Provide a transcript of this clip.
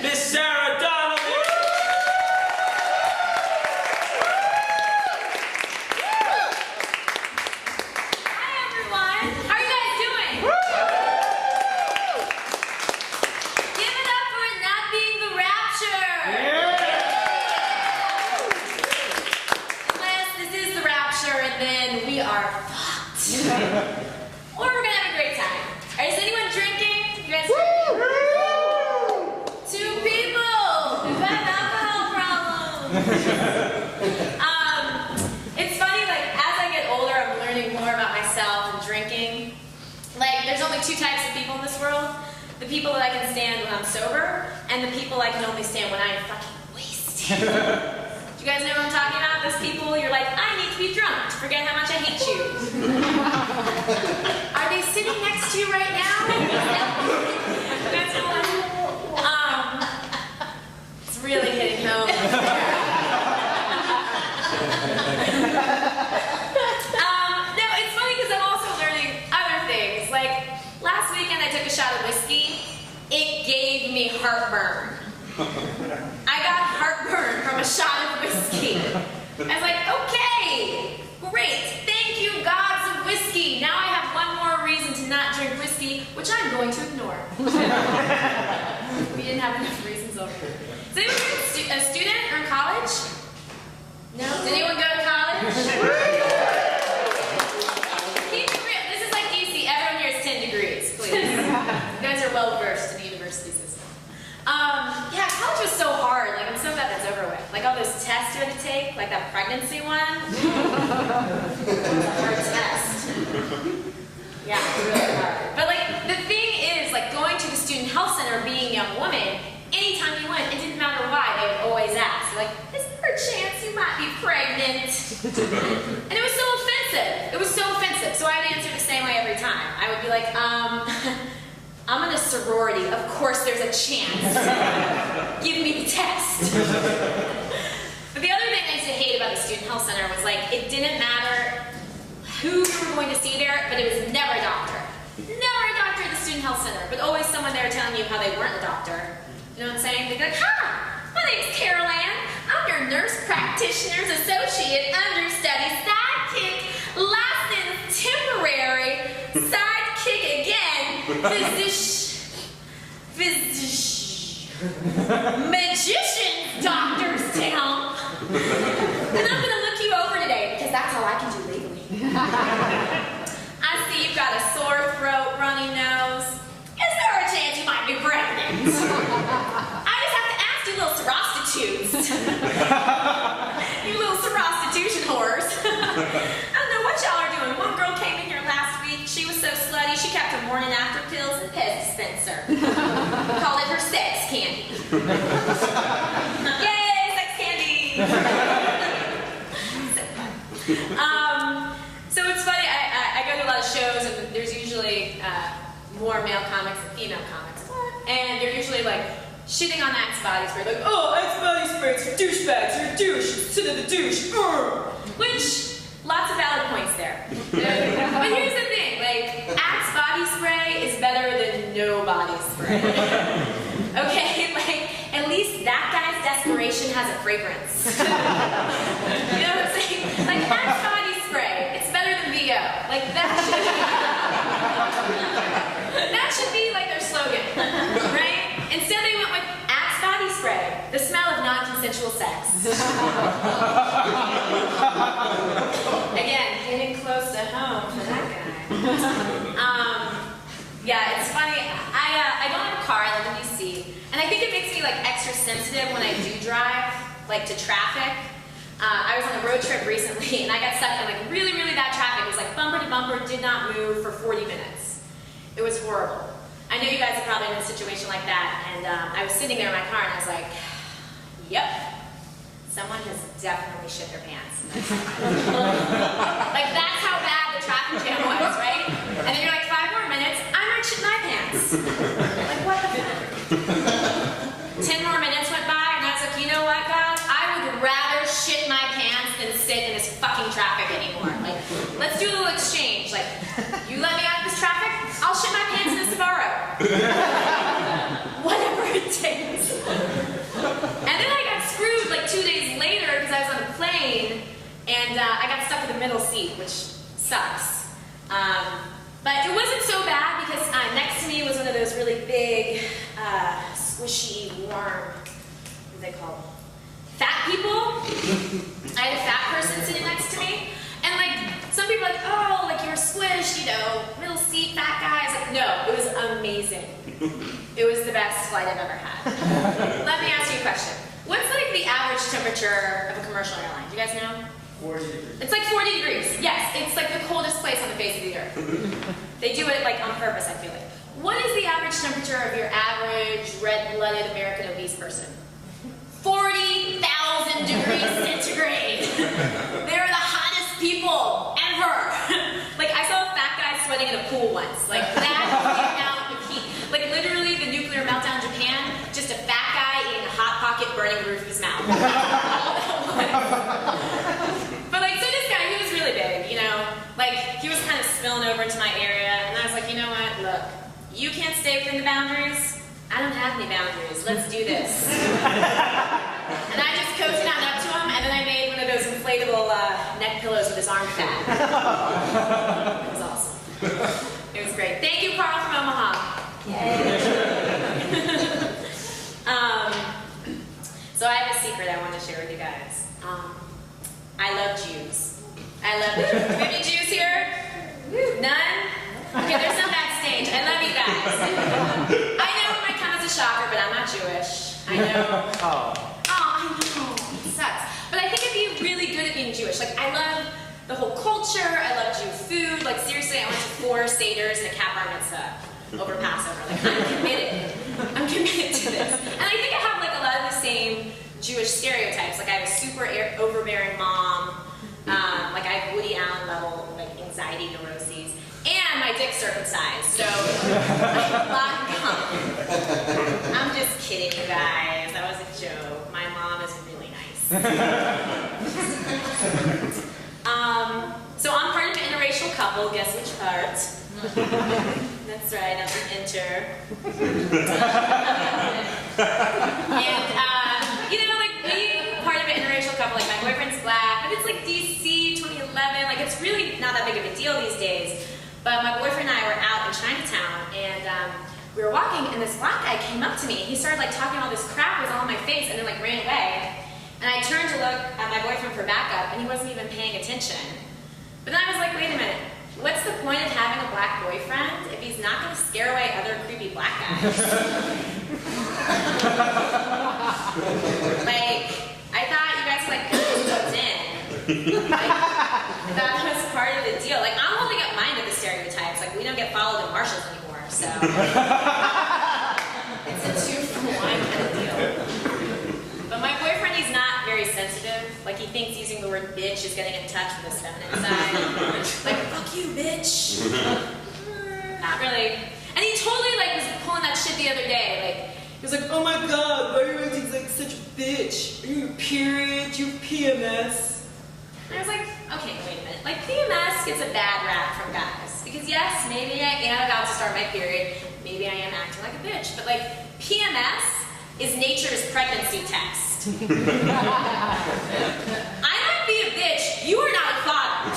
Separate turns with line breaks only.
Miss Sarah Donnelly.
Hi everyone. How are you guys doing? Give it up for it not being the rapture. Unless this is the rapture and then we are fucked. Or we're gonna have a great time. Is anyone drinking? You guys drinking? Two people who have alcohol problems. It's funny, like, as I get older, I'm learning more about myself and drinking. Like, there's only two types of people in this world. The people that I can stand when I'm sober, and the people I can only stand when I am fucking wasted. Do you guys know what I'm talking about? Those people, you're like, I need to be drunk to forget how much I hate you. Are they sitting next to you right now? That's one. It's really hitting home. No, it's funny because I'm also learning other things. Like, last weekend I took a shot of whiskey. It gave me heartburn. I got heartburn from a shot of whiskey. I was like, okay, great. Thank you, gods of whiskey. Now I have one more reason to not drink whiskey, which I'm going to ignore. We didn't have enough reasons over here. Is anyone a student or in college? No? Did anyone go to college? Keep it real. This is like DC. Everyone here is 10 degrees, please. You guys are well versed in the university system. Yeah, college was so hard. Like, I'm so glad that's over with. Like, all those tests you had to take, like that pregnancy one. It was a hard test. Yeah, it was really hard. But, like, the thing is, like, going to the student health center, being a young woman, anytime you went, it didn't matter why, they would always ask. Like, is there a chance you might be pregnant? And it was so offensive. It was so offensive. So I would answer the same way every time. I would be like, I'm in a sorority. Of course there's a chance. Give me the test. But the other thing I used to hate about the student health center was, like, it didn't matter who you were going to see there, but it was never a doctor. Never a doctor at the student health center, but always someone there telling you how they weren't a doctor. You know what I'm saying? They'd be like, hi, my name's Carol Ann. I'm your nurse practitioner's associate, understudy, sidekick, licensed temporary, sidekick again, magician, doctor's town. And I'm gonna look you over today because that's all I can do legally. I see you've got a sore throat, runny nose. Is there a chance you might be pregnant? I just have to ask you little prostitutes. You little prostitution whores. I don't know what y'all are doing. One girl came in here last week. She was so slutty, she kept her morning after pills in Pez dispenser. Called it her sex candy. Yay, sex candy! So it's funny, I go to a lot of shows and there's usually more male comics than female comics. And they're usually like shitting on Axe body spray, like, oh, Axe body spray, it's for douchebags, you're a douche, sit in the douche. Which, lots of valid points there. But here's the thing, like, Axe body spray is better than no body spray. Okay, like, at least that guy's desperation has a fragrance. You know what I'm saying? Like, Axe body spray, it's better than VO. Like, that should be like their slogan, right? Instead they went with Axe body spray, the smell of non-consensual sex. Again, hitting close to home for that guy. Yeah, it's funny. I don't have a car. I live in DC, and I think it makes me like extra sensitive when I do drive, like to traffic. I was on a road trip recently, and I got stuck in like really, really bad traffic. It was like bumper to bumper, did not move for 40 minutes. It was horrible. I know you guys have probably been in a situation like that, and I was sitting there in my car, and I was like, yep, someone has definitely shit their pants. Like, that's how bad the traffic jam was, right? And then you're like, 5 more minutes, I might shit my pants. Like, what the fuck? 10 more minutes went by, and I was like, you know what, guys? I would rather shit my pants than sit in this fucking traffic anymore. Like, let's do a little exchange. Like, you let me out of this traffic, I'll shit my pants in a Sbarro. Whatever it takes. And I got stuck in the middle seat, which sucks. But it wasn't so bad because next to me was one of those really big, squishy, warm, what are they called? Fat people. I had a fat person sitting next to me. And like, some people are like, oh, like you're squished, you know, middle seat, fat guy. I was like, no, it was amazing. It was the best flight I've ever had. Let me ask you a question. What's like the average temperature of a commercial airline? Do you guys know?
40 degrees.
It's like 40 degrees. Yes, it's like the coldest place on the face of the earth. They do it like on purpose, I feel like. What is the average temperature of your average red-blooded American obese person? 40,000 degrees centigrade. They're the hottest people ever. Like I saw a fat guy sweating in a pool once. Like that is the amount of heat. Like literally the nuclear meltdown in Japan, just a fat guy eating a Hot Pocket burning the roof of his mouth. But like, so this guy, he was really big, you know? Like, he was kind of spilling over into my area, and I was like, you know what, look, you can't stay within the boundaries, I don't have any boundaries, let's do this. And I just coasted on up to him, and then I made one of those inflatable neck pillows with his arm fat. It was awesome. It was great. Thank you, Carl from Omaha. Yay. So I have a secret I want to share with you guys. I love Jews. I love the Jews. Do we have any Jews here? None? Okay, there's some backstage. I love you guys. I know it might come as a shocker, but I'm not Jewish. I know. Oh, I know. It sucks. But I think I'd be really good at being Jewish. Like, I love the whole culture. I love Jew food. Like, seriously, I went to 4 seders and a cap bar mitzvah over Passover. Like, I'm committed. I'm committed to this. And I think I have, like, a lot of the same Jewish stereotypes. Like I have a super overbearing mom, like I have Woody Allen level like anxiety neuroses, and my dick's circumcised, so I have a lot in common. I'm just kidding, you guys. That was a joke. My mom is really nice. So I'm part of an interracial couple. Guess which part? That's right. I'm an inter. And you know, like being part of an interracial couple, like my boyfriend's black, but it's like DC 2011, like it's really not that big of a deal these days. But my boyfriend and I were out in Chinatown, and we were walking, and this black guy came up to me. He started like talking all this crap, was all in my face, and then like ran away. And I turned to look at my boyfriend for backup, and he wasn't even paying attention. But then I was like, wait a minute. What's the point of having a black boyfriend if he's not going to scare away other creepy black guys? Like, I thought you guys like put in. Like, that was part of the deal. Like, I'm holding up mine to the stereotypes. Like, we don't get followed in Marshalls anymore, so it's a 2-for-1 kind of deal. But my boyfriend, he's not very sensitive. Like, he thinks using the word bitch is getting in touch with his feminine side. Like, fuck you, bitch. Not really. And he totally, like, was pulling that shit the other day. Like, he was like, oh my god, why are you acting like such a bitch? Are you a period? You PMS? And I was like, okay, wait a minute. Like, PMS gets a bad rap from guys. Because yes, maybe I am about to start my period. Maybe I am acting like a bitch. But, like, PMS is nature's pregnancy test. I might be a bitch. You are not a father.